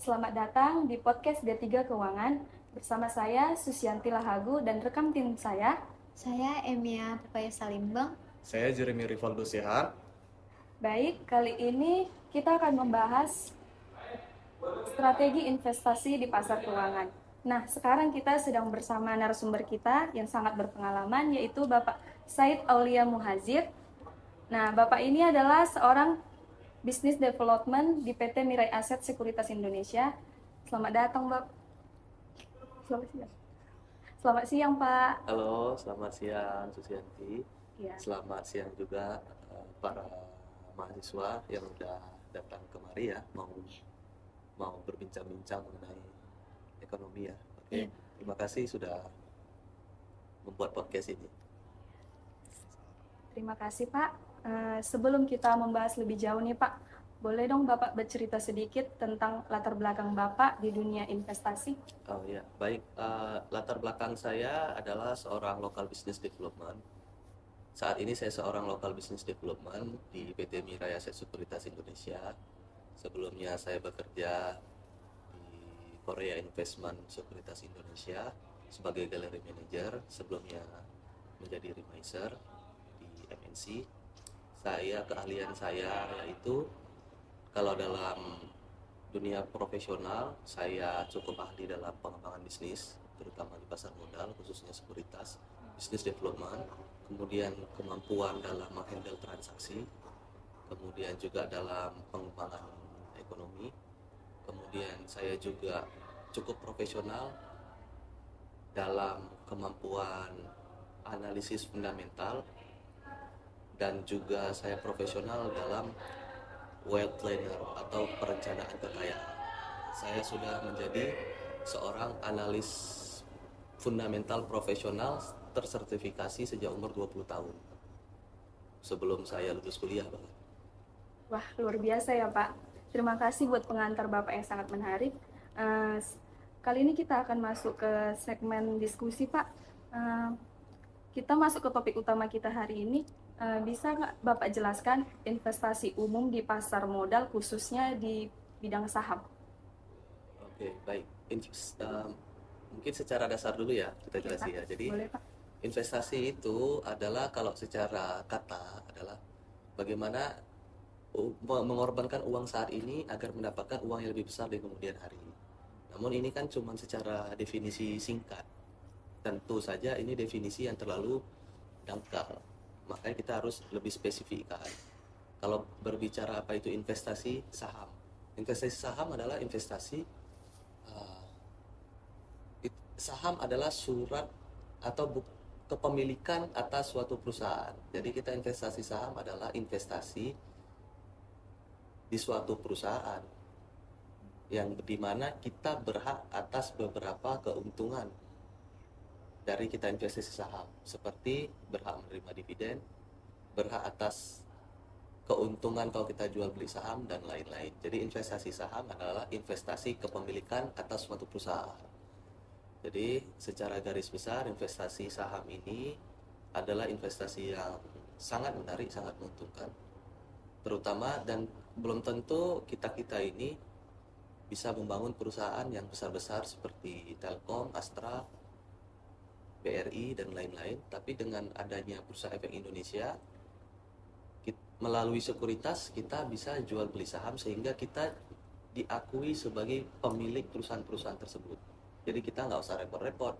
Selamat datang di podcast D3 Keuangan bersama saya Susianti Lahagu dan rekam tim saya. Saya Emia Pepaya Salimbang. Saya Jeremy Rivaldo Sihar. Baik, kali ini kita akan membahas strategi investasi di pasar keuangan. Nah, sekarang kita sedang bersama narasumber kita yang sangat berpengalaman, yaitu Bapak Said Aulia Muhazir. Nah, Bapak ini adalah seorang Business Development di PT Mirai Aset Sekuritas Indonesia. Selamat datang, Bapak. Selamat siang. Selamat siang, Pak. Halo, selamat siang Susianti. Ya. Selamat siang juga para mahasiswa yang udah datang kemari ya, mau berbincang-bincang mengenai ekonomi ya. Oke, terima kasih sudah membuat podcast ini. Terima kasih, Pak. Sebelum kita membahas lebih jauh nih, Pak, boleh dong Bapak bercerita sedikit tentang latar belakang Bapak di dunia investasi? Oh ya, baik. Latar belakang saya adalah seorang local business development. Saat ini saya seorang local business development di PT Mirai Aset Sekuritas Indonesia. Sebelumnya saya bekerja di Korea Investment Sekuritas Indonesia sebagai gallery manager. Sebelumnya menjadi remiser di MNC. Keahlian saya yaitu kalau dalam dunia profesional saya cukup ahli dalam pengembangan bisnis, terutama di pasar modal khususnya sekuritas, business development, kemudian kemampuan dalam menghandle transaksi, kemudian juga dalam pengembangan ekonomi, kemudian saya juga cukup profesional dalam kemampuan analisis fundamental, dan juga saya profesional dalam wealth planner atau perencanaan kekayaan. Saya sudah menjadi seorang analis fundamental profesional tersertifikasi sejak umur 20 tahun. Sebelum saya lulus kuliah, Bang. Wah, luar biasa ya, Pak. Terima kasih buat pengantar Bapak yang sangat menarik. Kali ini kita akan masuk ke segmen diskusi, Pak. Kita masuk ke topik utama kita hari ini. Bisa nggak Bapak jelaskan investasi umum di pasar modal khususnya di bidang saham? Oke, baik. Mungkin secara dasar dulu ya kita jelasin ya. Jadi boleh, Pak. Investasi itu adalah kalau secara kata adalah bagaimana mengorbankan uang saat ini agar mendapatkan uang yang lebih besar di kemudian hari. Namun ini kan cuma secara definisi singkat. Tentu saja ini definisi yang terlalu dangkal. Makanya kita harus lebih spesifikkan. Kalau berbicara apa itu investasi saham. Investasi saham adalah saham adalah surat atau kepemilikan atas suatu perusahaan. Jadi kita investasi saham adalah investasi di suatu perusahaan yang dimana kita berhak atas beberapa keuntungan dari kita investasi saham, seperti berhak menerima dividen, berhak atas keuntungan kalau kita jual beli saham, dan lain-lain. Jadi investasi saham adalah investasi kepemilikan atas suatu perusahaan. Jadi secara garis besar investasi saham ini adalah investasi yang sangat menarik, sangat menguntungkan. Terutama dan belum tentu kita ini bisa membangun perusahaan yang besar-besar seperti Telkom, Astra, BRI dan lain-lain, tapi dengan adanya Bursa Efek Indonesia melalui sekuritas kita bisa jual beli saham sehingga kita diakui sebagai pemilik perusahaan-perusahaan tersebut. Jadi kita nggak usah repot-repot.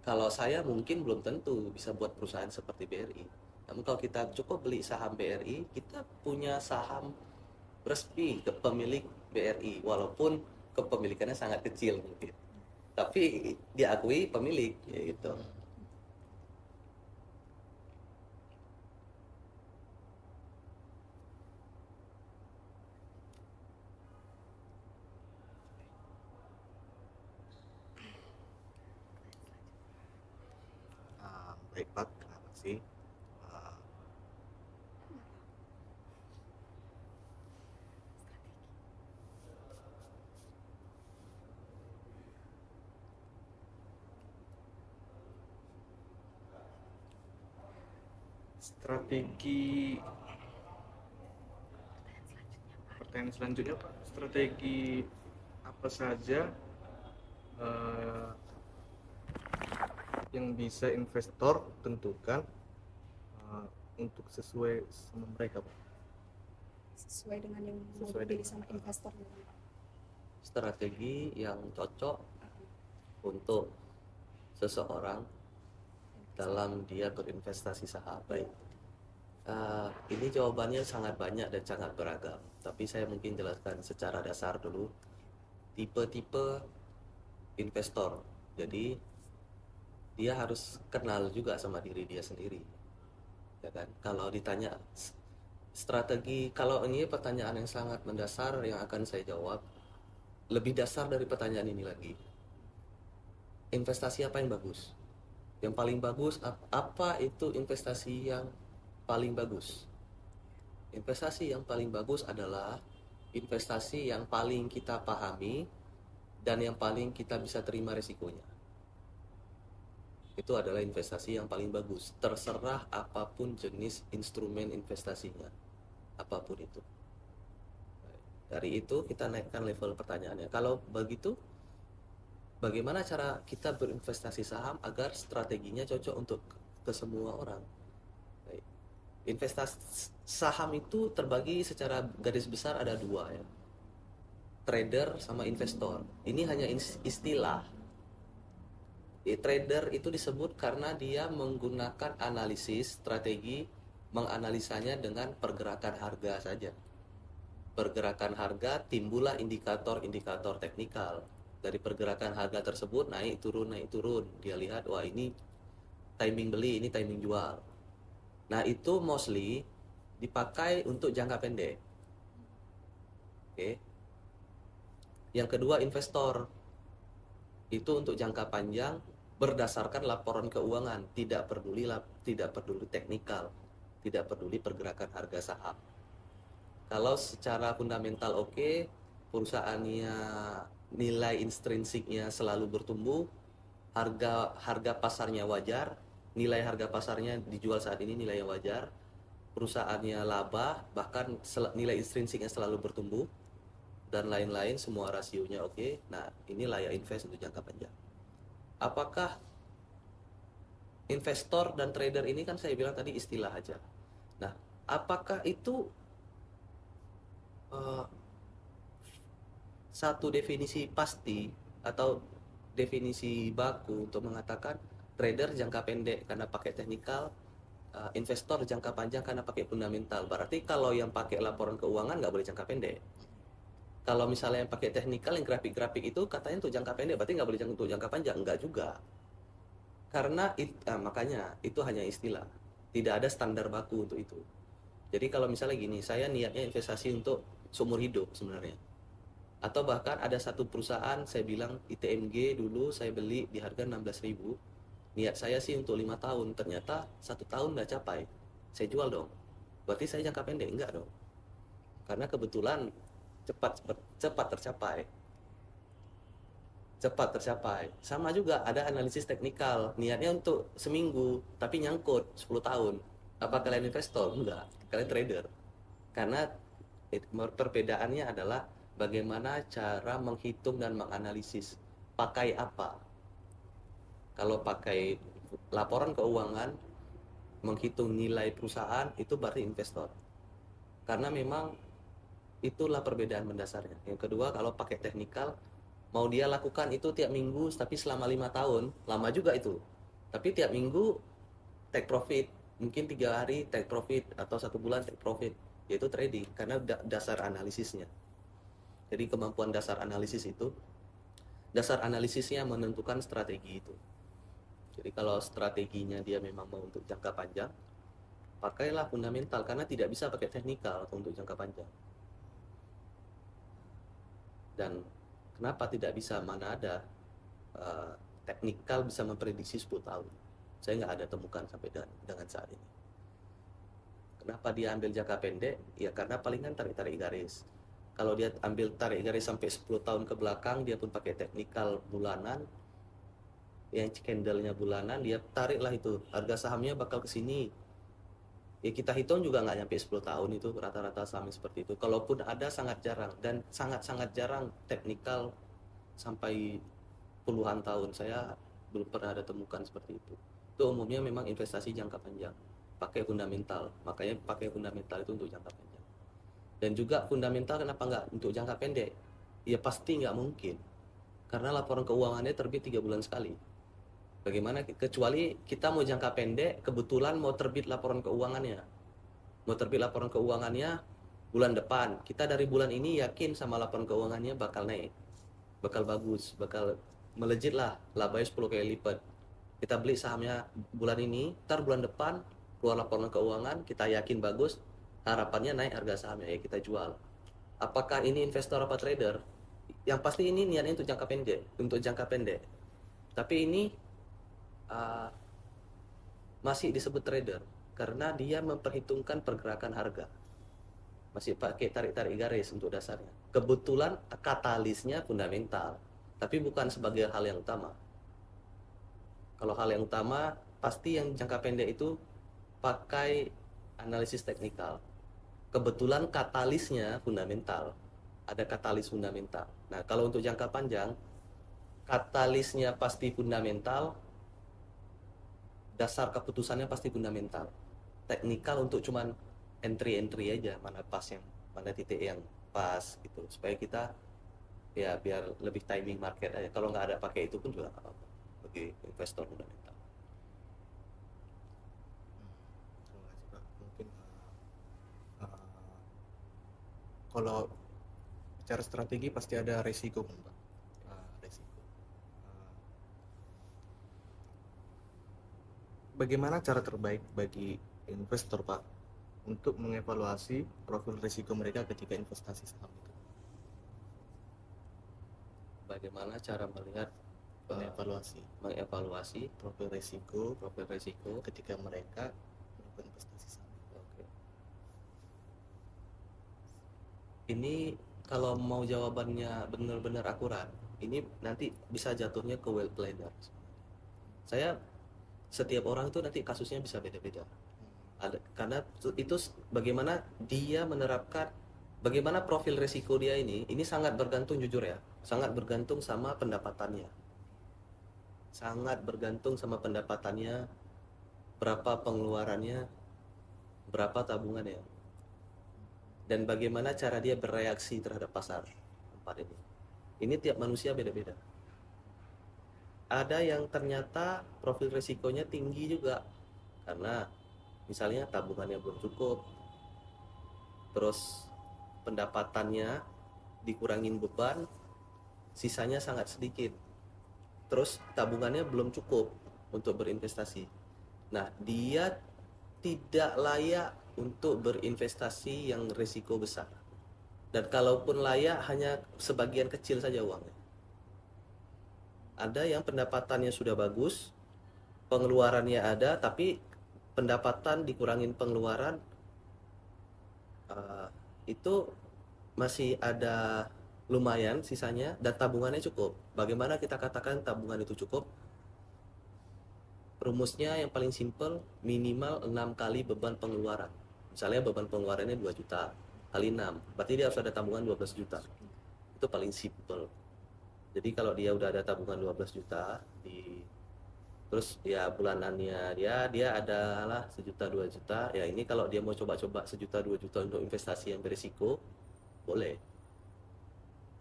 Kalau saya mungkin belum tentu bisa buat perusahaan seperti BRI. Namun kalau kita cukup beli saham BRI, kita punya saham resmi ke pemilik BRI, walaupun kepemilikannya sangat kecil mungkin. Tapi diakui pemilik, gitu. Baik Pak, terima kasih. Strategi pertanyaan selanjutnya Pak, strategi apa saja yang bisa investor tentukan untuk sesuai sama mereka Pak? Sesuai dengan yang mau Sesuai dipilih dengan- sama investor. Strategi yang cocok untuk seseorang dalam dia berinvestasi saham. Baik. Ini jawabannya sangat banyak dan sangat beragam, tapi saya mungkin jelaskan secara dasar dulu tipe-tipe investor. Jadi dia harus kenal juga sama diri dia sendiri, ya kan? Kalau ditanya strategi, kalau ini pertanyaan yang sangat mendasar yang akan saya jawab, lebih dasar dari pertanyaan ini lagi. Investasi apa yang bagus? Yang paling bagus, apa itu investasi yang paling bagus? Investasi yang paling bagus adalah investasi yang paling kita pahami dan yang paling kita bisa terima risikonya. Itu adalah investasi yang paling bagus, terserah apapun jenis instrumen investasinya, apapun itu. Dari itu kita naikkan level pertanyaannya. Kalau begitu, bagaimana cara kita berinvestasi saham agar strateginya cocok untuk ke semua orang? Baik. Investasi saham itu terbagi secara garis besar ada dua, ya. Trader sama investor. Ini hanya istilah. Trader itu disebut karena dia menggunakan analisis strategi, menganalisanya dengan pergerakan harga saja. Pergerakan harga timbullah indikator-indikator teknikal. Dari pergerakan harga tersebut naik turun. Dia lihat, wah ini timing beli, ini timing jual. Nah itu mostly dipakai untuk jangka pendek. Oke. Yang kedua investor. Itu untuk jangka panjang berdasarkan laporan keuangan, tidak peduli teknikal, tidak peduli pergerakan harga saham. Kalau secara fundamental oke, perusahaannya nilai intrinsiknya selalu bertumbuh, harga pasarnya wajar, nilai harga pasarnya dijual saat ini nilai yang wajar, perusahaannya laba, bahkan nilai intrinsiknya selalu bertumbuh, dan lain-lain, semua rasionya oke. Nah, ini layak invest untuk jangka panjang. Apakah investor dan trader ini kan saya bilang tadi istilah aja. Nah, apakah itu satu definisi pasti atau definisi baku untuk mengatakan trader jangka pendek karena pakai teknikal, investor jangka panjang karena pakai fundamental? Berarti kalau yang pakai laporan keuangan nggak boleh jangka pendek. Kalau misalnya yang pakai teknikal, yang grafik-grafik itu katanya untuk jangka pendek, berarti nggak boleh untuk jangka panjang? Nggak juga. Karena makanya itu hanya istilah. Tidak ada standar baku untuk itu. Jadi kalau misalnya gini, saya niatnya investasi untuk seumur hidup sebenarnya. Atau bahkan ada satu perusahaan, saya bilang ITMG dulu saya beli di harga 16.000. Niat saya sih untuk 5 tahun, ternyata 1 tahun nggak capai. Saya jual dong. Berarti saya jangka pendek? Enggak dong. Karena kebetulan cepat tercapai. Sama juga ada analisis teknikal, niatnya untuk seminggu tapi nyangkut 10 tahun. Apa kalian investor? Enggak, kalian trader. Karena perbedaannya adalah bagaimana cara menghitung dan menganalisis, pakai apa. Kalau pakai laporan keuangan, menghitung nilai perusahaan, itu berarti investor. Karena memang itulah perbedaan mendasarnya. Yang kedua, kalau pakai teknikal, mau dia lakukan itu tiap minggu tapi selama 5 tahun, lama juga itu. Tapi tiap minggu take profit, mungkin 3 hari take profit atau 1 bulan take profit, yaitu trading, karena dasar analisisnya. Jadi kemampuan dasar analisisnya menentukan strategi itu. Jadi kalau strateginya dia memang mau untuk jangka panjang, pakailah fundamental, karena tidak bisa pakai teknikal untuk jangka panjang. Dan kenapa tidak bisa? Mana ada teknikal bisa memprediksi 10 tahun. Saya nggak ada temukan sampai dengan saat ini. Kenapa dia ambil jangka pendek? Ya karena palingan tarik-tarik garis. Kalau dia ambil tarik garis sampai 10 tahun ke belakang, dia pun pakai teknikal bulanan, yang candlenya bulanan, dia tariklah itu, harga sahamnya bakal ke sini. Ya kita hitung juga nggak nyampe 10 tahun itu rata-rata saham yang seperti itu. Kalaupun ada sangat jarang, dan sangat-sangat jarang teknikal sampai puluhan tahun. Saya belum pernah ada temukan seperti itu. Itu umumnya memang investasi jangka panjang, pakai fundamental. Makanya pakai fundamental itu untuk jangka panjang. Dan juga fundamental kenapa nggak untuk jangka pendek? Ya pasti nggak mungkin, karena laporan keuangannya terbit 3 bulan sekali. Bagaimana kecuali kita mau jangka pendek, kebetulan mau terbit laporan keuangannya. Mau terbit laporan keuangannya bulan depan. Kita dari bulan ini yakin sama laporan keuangannya bakal naik. Bakal bagus, bakal melejit lah, labanya 10 kali lipat. Kita beli sahamnya bulan ini, ntar bulan depan keluar laporan keuangan, kita yakin bagus, harapannya naik harga sahamnya, ya kita jual. Apakah ini investor apa trader? Yang pasti ini niatnya untuk jangka pendek. Tapi ini masih disebut trader karena dia memperhitungkan pergerakan harga, masih pakai tarik-tarik garis untuk dasarnya. Kebetulan katalisnya fundamental, tapi bukan sebagai hal yang utama. Kalau hal yang utama pasti yang jangka pendek itu pakai analisis teknikal. Kebetulan katalisnya fundamental, ada katalis fundamental. Nah kalau untuk jangka panjang, katalisnya pasti fundamental, dasar keputusannya pasti fundamental. Teknikal untuk cuman entry aja, mana pas yang mana titik yang pas gitu, supaya kita ya biar lebih timing market aja. Kalau nggak ada pakai itu pun juga nggak apa-apa bagi investor fundamental. Terima kasih Pak. Mungkin kalau bicara strategi pasti ada resiko kan Pak. Resiko. Bagaimana cara terbaik bagi investor Pak untuk mengevaluasi profil risiko mereka ketika investasi saham itu? Bagaimana cara melihat mengevaluasi profil risiko ketika mereka melakukan investasi saham? Oke. Ini kalau mau jawabannya benar-benar akurat, ini nanti bisa jatuhnya ke wealth planner. Setiap orang itu nanti kasusnya bisa beda-beda. Karena itu bagaimana dia menerapkan, bagaimana profil risiko dia ini sangat bergantung, jujur ya, sangat bergantung sama pendapatannya. Berapa pengeluarannya, berapa tabungannya, dan bagaimana cara dia bereaksi terhadap pasar tempat ini. Ini tiap manusia beda-beda. Ada yang ternyata profil risikonya tinggi juga karena misalnya tabungannya belum cukup, terus pendapatannya dikurangin beban, sisanya sangat sedikit, terus tabungannya belum cukup untuk berinvestasi. Nah, dia tidak layak untuk berinvestasi yang risiko besar, dan kalaupun layak hanya sebagian kecil saja uangnya. Ada yang pendapatannya sudah bagus, pengeluarannya ada, tapi pendapatan dikurangin pengeluaran, itu masih ada lumayan sisanya dan tabungannya cukup. Bagaimana kita katakan tabungan itu cukup? Rumusnya yang paling simple, minimal 6 kali beban pengeluaran. Misalnya beban pengeluarannya 2 juta kali 6, berarti dia harus ada tabungan 12 juta. Itu paling simple. Jadi kalau dia udah ada tabungan 12 juta terus ya bulanannya dia adalah 1 juta 2 juta, ya ini kalau dia mau coba-coba 1 juta 2 juta untuk investasi yang berisiko, boleh.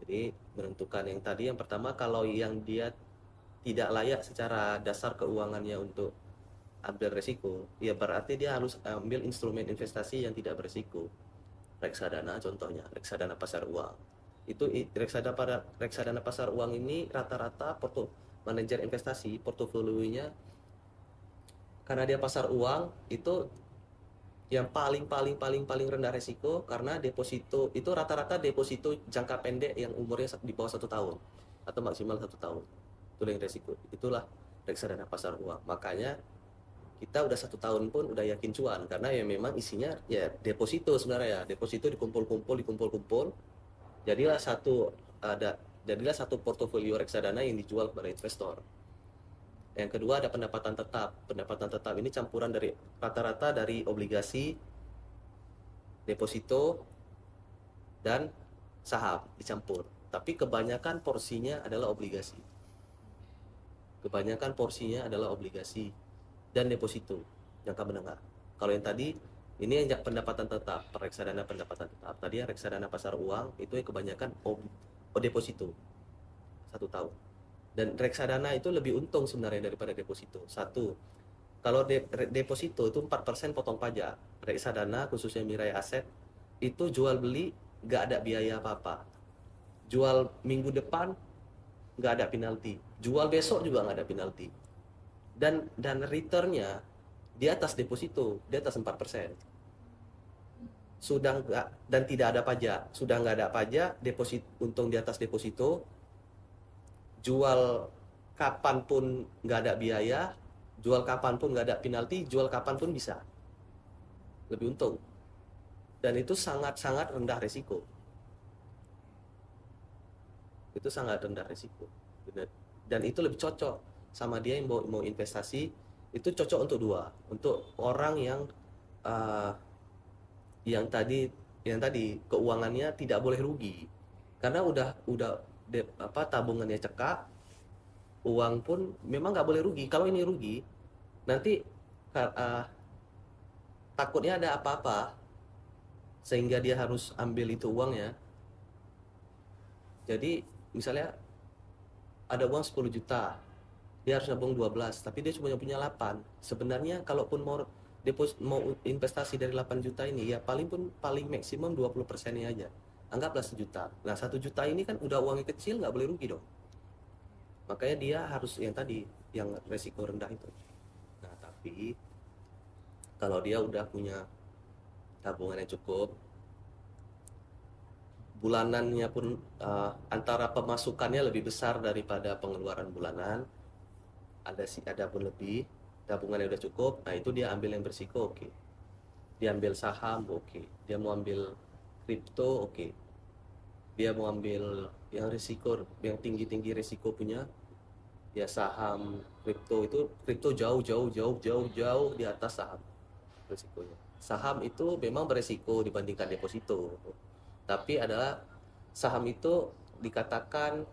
Jadi menentukan yang tadi, yang pertama, kalau yang dia tidak layak secara dasar keuangannya untuk ambil risiko, ya berarti dia harus ambil instrumen investasi yang tidak berisiko. Reksadana contohnya, reksadana pasar uang. Itu reksadana pasar uang ini rata-rata manajer investasi portofolionya, karena dia pasar uang, itu yang paling rendah resiko, karena deposito itu rata-rata deposito jangka pendek yang umurnya di bawah 1 tahun atau maksimal 1 tahun. Itu yang resiko. Itulah reksadana pasar uang. Makanya kita udah 1 tahun pun udah yakin cuan, karena ya memang isinya ya deposito sebenarnya ya. Deposito dikumpul. Jadilah satu portofolio reksadana yang dijual kepada investor. Yang kedua ada pendapatan tetap. Pendapatan tetap ini campuran dari rata-rata dari obligasi, deposito, dan saham dicampur. Tapi kebanyakan porsinya adalah obligasi. Kebanyakan porsinya adalah obligasi dan deposito jangka menengah. Kalau yang tadi ini yang pendapatan tetap, reksadana pendapatan tetap. Tadi yang reksadana pasar uang itu yang kebanyakan deposito 1 tahun. Dan reksadana itu lebih untung sebenarnya daripada deposito. Satu, kalau deposito itu 4% potong pajak. Reksadana khususnya Mirai Aset itu jual beli nggak ada biaya apa-apa. Jual minggu depan nggak ada penalti. Jual besok juga nggak ada penalti. Dan returnnya di atas deposito, di atas 4%. Sudah nggak, dan tidak ada pajak. Sudah nggak ada pajak, deposit untung di atas deposito. Jual kapanpun nggak ada biaya, jual kapanpun nggak ada penalti, jual kapanpun bisa. Lebih untung. Dan itu sangat-sangat rendah resiko. Itu sangat rendah resiko. Dan itu lebih cocok sama dia yang mau investasi. Itu cocok untuk dua, untuk orang yang tadi keuangannya tidak boleh rugi, karena udah tabungannya cekak, uang pun memang nggak boleh rugi. Kalau ini rugi nanti takutnya ada apa-apa sehingga dia harus ambil itu uangnya. Jadi misalnya ada uang 10 juta, dia harus nabung 12, tapi dia cuma punya 8. Sebenarnya kalaupun mau investasi dari 8 juta ini, ya paling maksimum 20%-nya aja. Anggaplah 1 juta. Nah 1 juta ini kan udah uangnya kecil, nggak boleh rugi dong. Makanya dia harus yang tadi, yang resiko rendah itu. Nah tapi kalau dia udah punya tabungan yang cukup, bulanannya pun antara pemasukannya lebih besar daripada pengeluaran bulanan, ada pun lebih, tabungannya udah cukup, nah itu dia ambil yang berisiko, oke. Dia ambil saham, oke. Dia mau ambil kripto, oke. Dia mau ambil yang risiko, yang tinggi risiko punya, ya saham, kripto jauh di atas saham risikonya. Saham itu memang beresiko dibandingkan deposito, tapi adalah saham itu dikatakan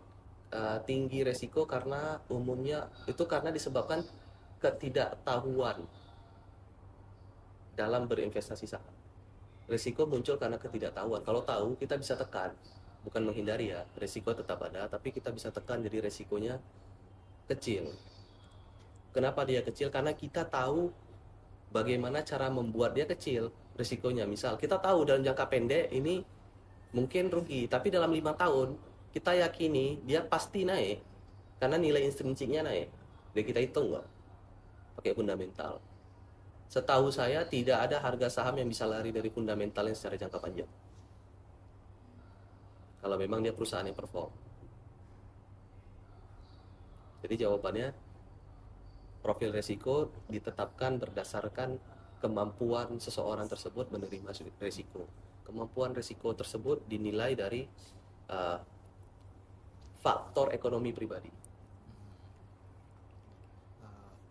tinggi resiko karena umumnya itu karena disebabkan ketidaktahuan dalam berinvestasi saham. Resiko muncul karena ketidaktahuan. Kalau tahu kita bisa tekan, bukan menghindari ya. Resiko tetap ada, tapi kita bisa tekan jadi resikonya kecil. Kenapa dia kecil? Karena kita tahu bagaimana cara membuat dia kecil resikonya. Misal kita tahu dalam jangka pendek ini mungkin rugi, tapi dalam 5 tahun kita yakini dia pasti naik karena nilai intrinsiknya naik. Jadi kita hitung nggak pakai fundamental. Setahu saya tidak ada harga saham yang bisa lari dari fundamentalnya secara jangka panjang. Kalau memang dia perusahaan yang perform. Jadi jawabannya, profil resiko ditetapkan berdasarkan kemampuan seseorang tersebut menerima resiko. Kemampuan resiko tersebut dinilai dari faktor ekonomi pribadi.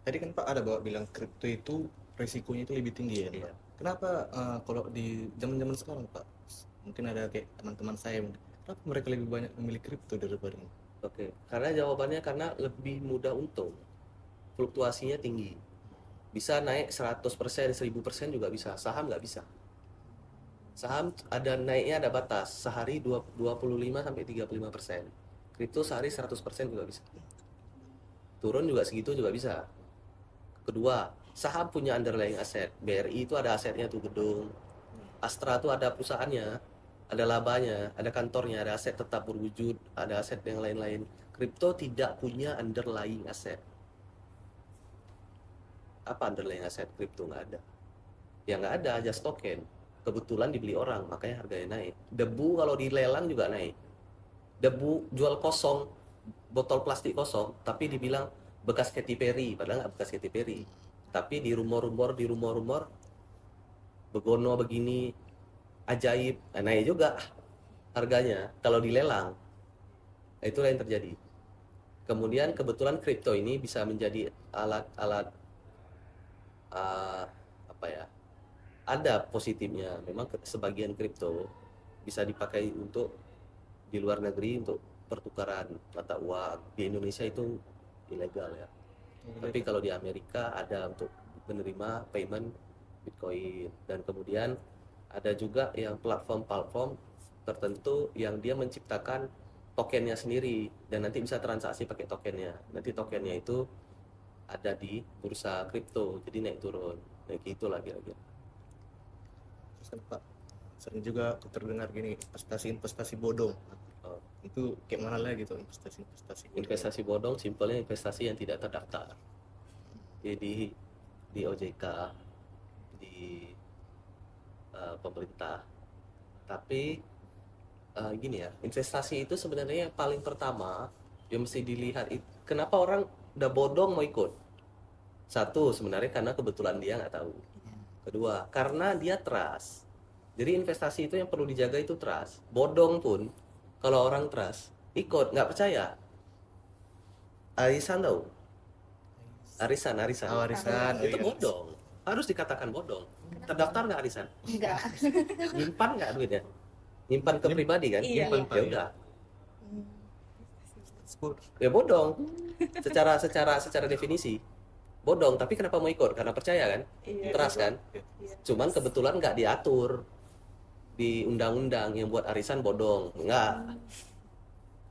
Tadi kan Pak ada bilang kripto itu resikonya itu lebih tinggi ya, Pak? Iya. Kenapa kalau di zaman-zaman sekarang, Pak, mungkin ada kayak teman-teman saya, kenapa mereka lebih banyak memilih kripto daripada ini? Oke, karena jawabannya karena lebih mudah untung. Fluktuasinya tinggi. Bisa naik 100%, 1000% juga bisa. Saham nggak bisa. Saham ada naiknya, ada batas. Sehari 25-35%. Kripto sehari 100% juga bisa. Turun juga segitu juga bisa. Kedua, saham punya underlying aset. BRI itu ada asetnya tuh, gedung. Astra itu ada perusahaannya, ada labanya, ada kantornya, ada aset tetap berwujud, ada aset yang lain-lain. Kripto tidak punya underlying aset. Apa underlying aset kripto? Nggak ada. Ya nggak ada, just token. Kebetulan dibeli orang, makanya harganya naik. Debu kalau dilelang juga naik. Debu jual kosong, botol plastik kosong, tapi dibilang bekas Katy Perry, padahal nggak bekas Katy Perry. Tapi di rumor-rumor, begono begini, ajaib, naik juga harganya kalau dilelang. Itulah yang terjadi. Kemudian kebetulan kripto ini bisa menjadi alat-alat apa ya? Ada positifnya. Memang sebagian kripto bisa dipakai untuk di luar negeri untuk pertukaran mata uang. Di Indonesia itu ilegal ya. Tapi kalau di Amerika ada untuk menerima payment Bitcoin, dan kemudian ada juga yang platform-platform tertentu yang dia menciptakan tokennya sendiri dan nanti bisa transaksi pakai tokennya. Nanti tokennya itu ada di bursa kripto, jadi naik turun. Nah, gitu lagi. Terus kan Pak, sering juga terdengar gini, investasi bodong. Oh, Itu kayak mana lagi gitu investasi bodong? investasi bodong simpelnya investasi yang tidak terdaftar. Jadi di OJK, di pemerintah. Tapi gini ya, investasi itu sebenarnya yang paling pertama yang mesti dilihat kenapa orang udah bodong mau ikut. Satu, sebenarnya karena kebetulan dia nggak tahu. Kedua, karena dia trust. Jadi investasi itu yang perlu dijaga itu trust. Bodong pun kalau orang trust ikut nggak percaya. Arisan tahu? Arisan. Oh, arisan. Oh, Itu iya. bodong. Harus dikatakan bodong. Terdaftar nggak arisan? Enggak. Nyimpan nggak duitnya? Nyimpan ke pribadi kan? Iya. Nyimpan, ya udah. Sebut. Ya bodong. Secara definisi bodong. Tapi kenapa mau ikut? Karena percaya kan? Trust kan? Cuman kebetulan nggak diatur di undang-undang yang buat arisan bodong. Nggak.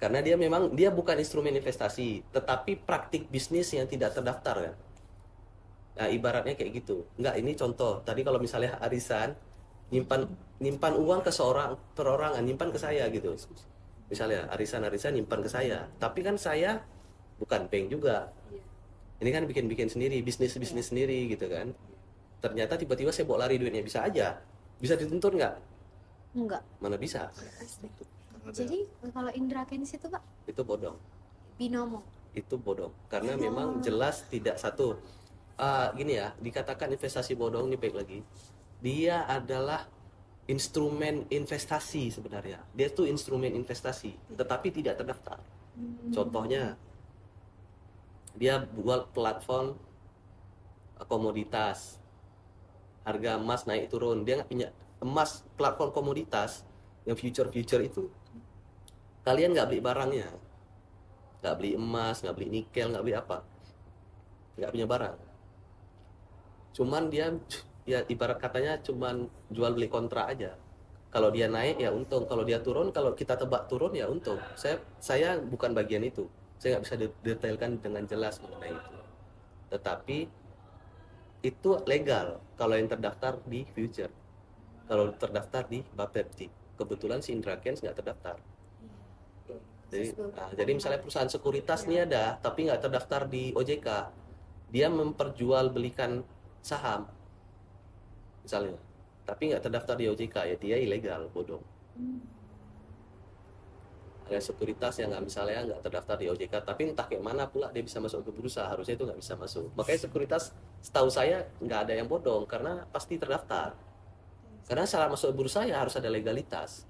Karena dia bukan instrumen investasi, tetapi praktik bisnis yang tidak terdaftar kan. Nah, ibaratnya kayak gitu. Nggak, ini contoh. Tadi kalau misalnya arisan nyimpan uang ke seorang perorangan, nyimpan ke saya gitu. Misalnya arisan nyimpan ke saya. Tapi kan saya bukan bank juga. Ini kan bikin sendiri, bisnis sendiri gitu kan. Ternyata tiba-tiba saya bawa lari duitnya, bisa aja. Bisa dituntut nggak? Enggak. Mana bisa. Jadi kalau Indra Kents itu Pak Itu bodong. binomo. Itu bodong. Karena memang jelas tidak satu. Gini ya, dikatakan investasi bodong ini baik lagi. Dia adalah instrumen investasi sebenarnya. Dia tuh instrumen investasi, tetapi tidak terdaftar. Contohnya, dia buat platform komoditas, harga emas naik turun. Dia nggak punya emas, platform komoditas yang future itu. Kalian nggak beli barangnya, nggak beli emas, nggak beli nikel, nggak beli apa, nggak punya barang. Cuman dia ya ibarat katanya cuman jual beli kontrak aja. Kalau dia naik ya untung, kalau dia turun, kalau kita tebak turun ya untung. Saya bukan bagian itu. Saya nggak bisa detailkan dengan jelas mengenai itu. Tetapi itu legal kalau yang terdaftar di future. Kalau terdaftar di Bapepti. Kebetulan si Indra Kents nggak terdaftar. Jadi misalnya perusahaan sekuritas ini ada, tapi nggak terdaftar di OJK. Dia memperjualbelikan saham, misalnya, tapi nggak terdaftar di OJK, ya dia ilegal, bodong. Ada sekuritas yang nggak terdaftar di OJK, tapi entah kayak mana pula dia bisa masuk ke bursa, harusnya itu nggak bisa masuk. Makanya sekuritas, setahu saya nggak ada yang bodong, karena pasti terdaftar. Karena syarat masuk bursa ya harus ada legalitas.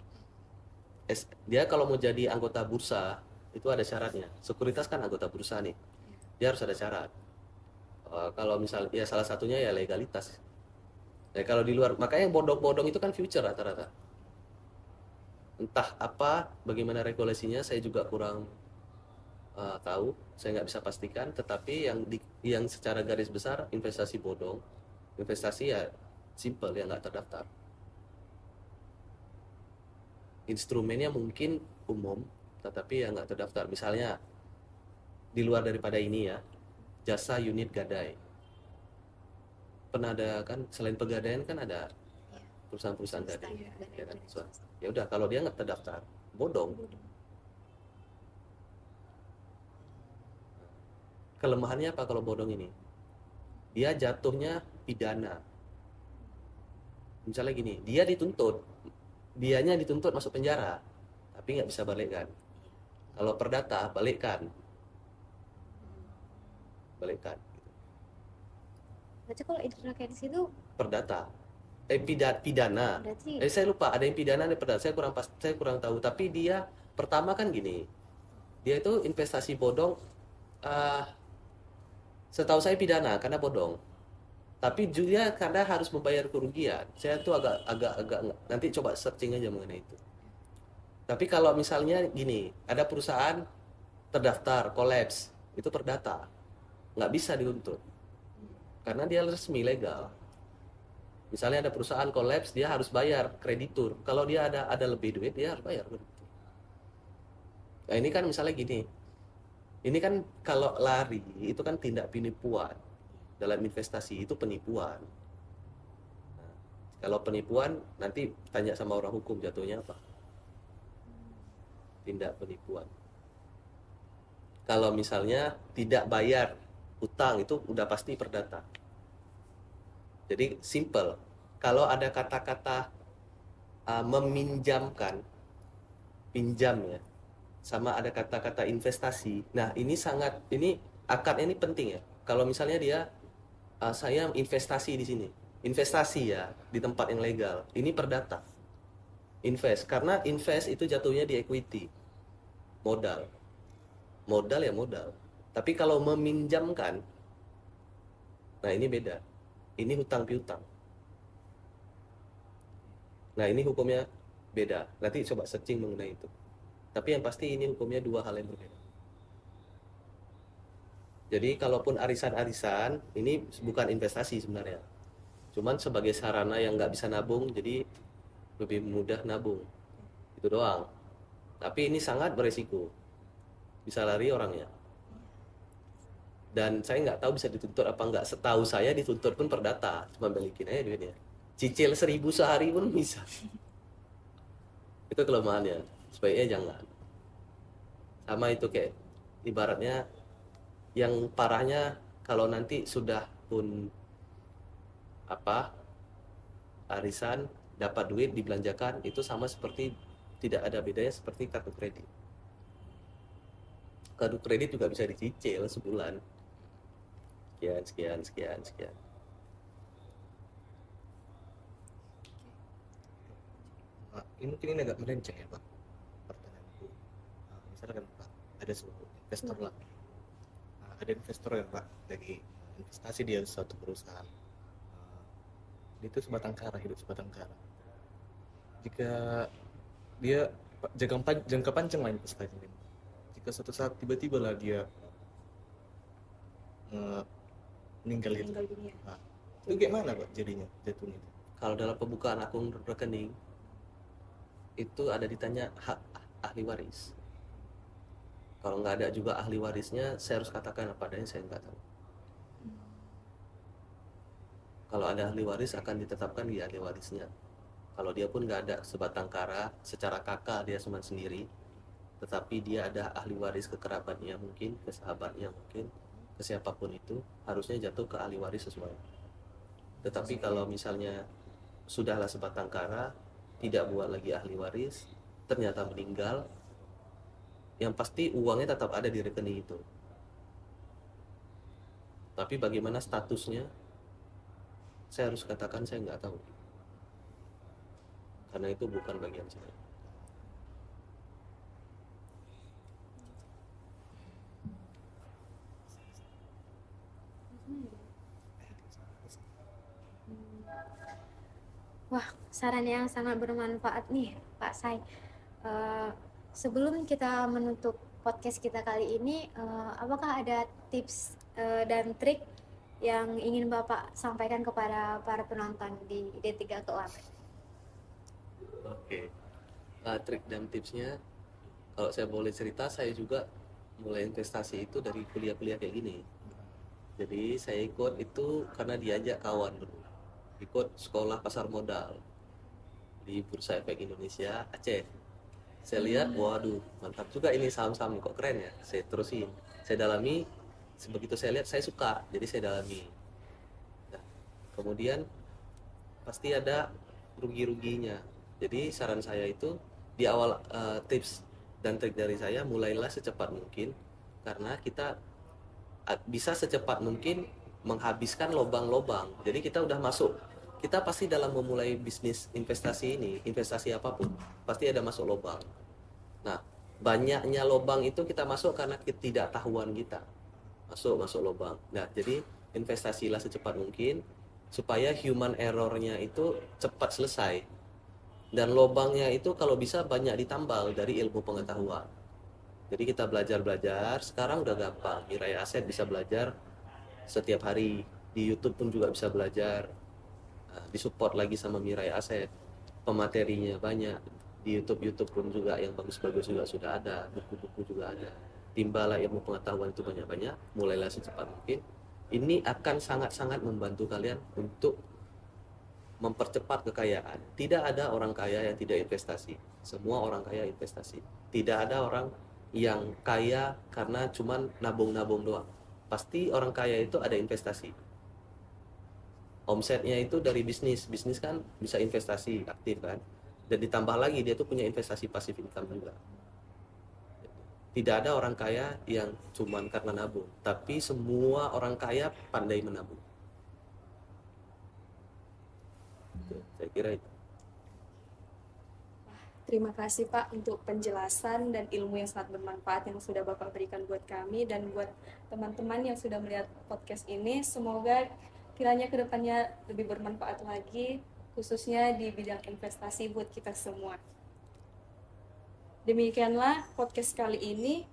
Dia kalau mau jadi anggota bursa itu ada syaratnya. Sekuritas kan anggota bursa nih, dia harus ada syarat. Kalau misalnya ya salah satunya ya legalitas. Ya kalau di luar, makanya yang bodong-bodong itu kan future rata-rata. Entah apa, bagaimana regulasinya saya juga kurang tahu, saya nggak bisa pastikan. Tetapi yang secara garis besar investasi bodong, investasi ya simple yang nggak terdaftar. Instrumennya mungkin umum, tetapi yang nggak terdaftar. Misalnya di luar daripada ini ya, jasa unit gadai. Pernah ada kan, selain pegadaian kan ada perusahaan-perusahaan gadai. Ya kan? Ya udah, kalau dia nggak terdaftar, bodong. Kelemahannya apa kalau bodong ini? Dia jatuhnya pidana. Misalnya gini, dianya dituntut masuk penjara, tapi nggak bisa balikkan. Kalau perdata, balikkan. Berarti kalau Indra Kents itu Perdata, pidana. berarti Saya lupa, ada yang pidana, ada yang perdata. Saya kurang tahu. Tapi dia pertama kan gini, dia itu investasi bodong Eh, Setahu saya pidana karena bodong. Tapi juga karena harus membayar kerugian. Saya tuh agak nanti coba searching aja mengenai itu. Tapi kalau misalnya gini, ada perusahaan terdaftar, kolaps, itu perdata, nggak bisa dituntut karena dia resmi legal. Misalnya ada perusahaan kolaps, dia harus bayar kreditur. Kalau dia ada lebih duit, dia harus bayar kreditur. Nah ini kan misalnya gini, ini kan kalau lari itu kan tindak penipuan. Dalam investasi itu penipuan. Nah, kalau penipuan nanti tanya sama orang hukum jatuhnya apa? Tindak penipuan. Kalau misalnya tidak bayar utang itu udah pasti perdata. Jadi simple. Kalau ada kata-kata meminjamkan, pinjam ya, sama ada kata-kata investasi. Nah ini akadnya ini penting ya. Kalau misalnya dia saya investasi di sini, investasi ya di tempat yang legal, ini perdata. Invest, karena invest itu jatuhnya di equity, modal ya modal. Tapi kalau meminjamkan, nah ini beda, ini hutang piutang. Nah ini hukumnya beda, nanti coba searching mengenai itu. Tapi yang pasti ini hukumnya dua hal yang berbeda. Jadi kalaupun arisan-arisan, ini bukan investasi sebenarnya. Cuman sebagai sarana yang nggak bisa nabung, jadi lebih mudah nabung. Itu doang. Tapi ini sangat beresiko. Bisa lari orangnya. Dan saya nggak tahu bisa dituntut apa nggak. Setahu saya dituntut pun perdata. Cuma balikin aja duitnya. Cicil 1.000 sehari pun bisa. Itu kelemahannya. Sebaiknya jangan. Sama itu kayak ibaratnya yang parahnya kalau nanti sudah pun arisan dapat duit dibelanjakan, itu sama seperti tidak ada bedanya seperti kartu kredit. Kartu kredit juga bisa dicicil sebulan sekian. Ini mungkin ini agak melenceng ya Pak pertanyaanku. Misalkan Pak ada sebuah investor lah. Ada investor ya Pak dari investasi dia di suatu perusahaan. Dia itu sebatang kara, hidup sebatang kara. Jika dia jangka panjang lah investasinya. Jika suatu saat tiba-tiba lah dia meninggal itu. Nah, itu gimana Pak jadinya jatuhnya? Kalau dalam pembukaan akun rekening itu ada ditanya hak ahli waris. Kalau nggak ada juga ahli warisnya, saya harus katakan apa adanya, saya nggak tahu. Kalau ada ahli waris akan ditetapkan di ahli warisnya. Kalau dia pun nggak ada sebatang kara, secara kakak dia cuma sendiri, tetapi dia ada ahli waris ke kerabatnya mungkin, ke sahabatnya mungkin, ke siapapun itu, harusnya jatuh ke ahli waris sesuai. Tetapi kalau misalnya sudahlah sebatang kara, tidak buat lagi ahli waris, ternyata meninggal, yang pasti uangnya tetap ada di rekening itu. Tapi bagaimana statusnya, saya harus katakan saya nggak tahu. Karena itu bukan bagian saya. Wah, saran yang sangat bermanfaat nih, Pak Sai. Sebelum kita menutup podcast kita kali ini, apakah ada tips dan trik yang ingin Bapak sampaikan kepada para penonton di D3 Keuangan? Oke. Trik dan tipsnya, kalau saya boleh cerita, saya juga mulai investasi itu dari kuliah-kuliah kayak gini. Jadi saya ikut itu karena diajak kawan dulu. Ikut sekolah pasar modal di Bursa Efek Indonesia Aceh. Saya lihat, waduh, mantap juga ini saham-saham kok keren ya. Saya terusin, saya dalami. Begitu saya lihat, saya suka, jadi saya dalami. Nah, kemudian pasti ada rugi-ruginya. Jadi saran saya itu di awal, tips dan trik dari saya, mulailah secepat mungkin, karena kita bisa secepat mungkin menghabiskan lobang-lobang. Jadi kita udah masuk, kita pasti dalam memulai bisnis investasi ini, investasi apapun, pasti ada masuk lobang. Nah, banyaknya lobang itu kita masuk karena ketidaktahuan kita. masuk lubang. Nah, jadi investasilah secepat mungkin supaya human errornya itu cepat selesai, dan lubangnya itu kalau bisa banyak ditambal dari ilmu pengetahuan. Jadi kita belajar sekarang udah gampang. Mirai Aset bisa belajar setiap hari, di YouTube pun juga bisa belajar. Disupport lagi sama Mirai Aset, pematerinya banyak. Di YouTube pun juga yang bagus-bagus juga sudah ada, buku-buku juga ada. Timbalah ilmu pengetahuan itu banyak-banyak, mulailah secepat mungkin. Ini akan sangat-sangat membantu kalian untuk mempercepat kekayaan. Tidak ada orang kaya yang tidak investasi. Semua orang kaya investasi. Tidak ada orang yang kaya karena cuman nabung-nabung doang. Pasti orang kaya itu ada investasi. Omsetnya itu dari bisnis kan bisa investasi aktif kan, dan ditambah lagi dia tuh punya investasi pasif income juga. Tidak ada orang kaya yang cuman karena nabung, tapi semua orang kaya pandai menabung. Saya kira itu. Terima kasih Pak untuk penjelasan dan ilmu yang sangat bermanfaat yang sudah Bapak berikan buat kami dan buat teman-teman yang sudah melihat podcast ini. Semoga kiranya kedepannya lebih bermanfaat lagi, khususnya di bidang investasi buat kita semua. Demikianlah podcast kali ini.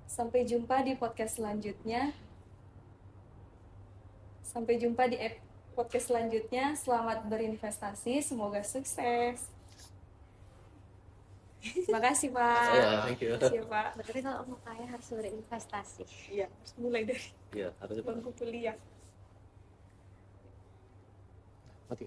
Sampai jumpa di podcast selanjutnya. Selamat berinvestasi, semoga sukses. Terima kasih Pak. Thank you. Terima kasih Pak. Berarti kalau mau kaya harus berinvestasi. Iya, harus mulai dari Ya, harus bangku kuliah. Mati.